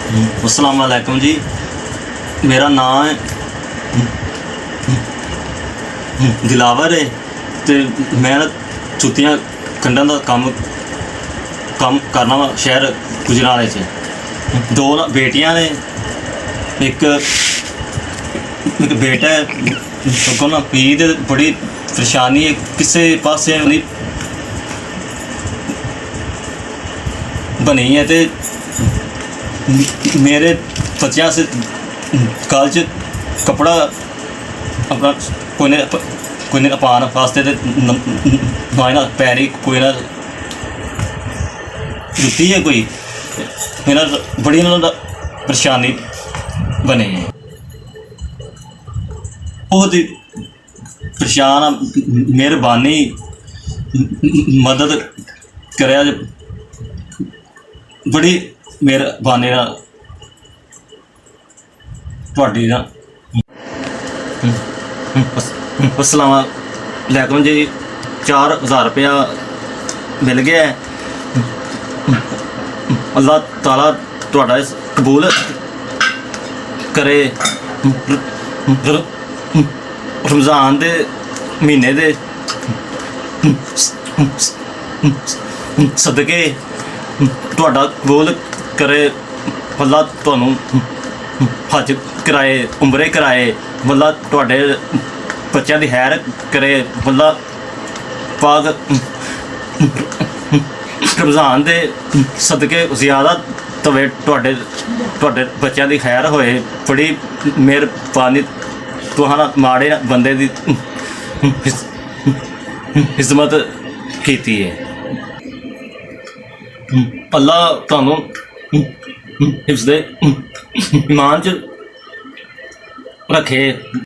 अस्सलाम वालेकुम जी। मेरा नाम है दिलावर है तो मैं ना जुत्तियां कड्ढन का काम करना वा शहर गुजराले च। दो ना बेटियां ने, एक बेटा है। अगों ना पी ते बड़ी परेशानी है, किसी पासे नहीं बनी है। तो मेरे बच्चों से कल च कपड़ा अपना कोई ना पान वास्ते ना ना पैरी कोई ना जुत्ती है कोई, मेरा बड़ी ना परेशानी बनी है। बहुत ही परेशान, मेहरबानी मदद करे, बड़ी मेहरबानी ਤੁਹਾਡੀ ना। अस्सलाम वालेकुम जी। 4000 रुपया मिल गया है। अल्लाह ताला ਤੁਹਾਡਾ कबूल करे। रमज़ान के महीने दे सदके ਤੁਹਾਡਾ कबूल करे। अल्लाह ਤੁਹਾਨੂੰ हज कराए, उमरे कराए। अल्लाह ਤੁਹਾਡੇ ਬੱਚਿਆਂ ਦੀ खैर करे। अल्लाह पाक रमज़ान के सदके ज़्यादा तवे ਤੁਹਾਡੇ ਬੱਚਿਆਂ ਦੀ खैर होए। बड़ी मेहरबानी, तुहां माड़े बंदे की हिजमत की है। अल्लाह तुहानू हिफ्ज़ ईमान च रखे।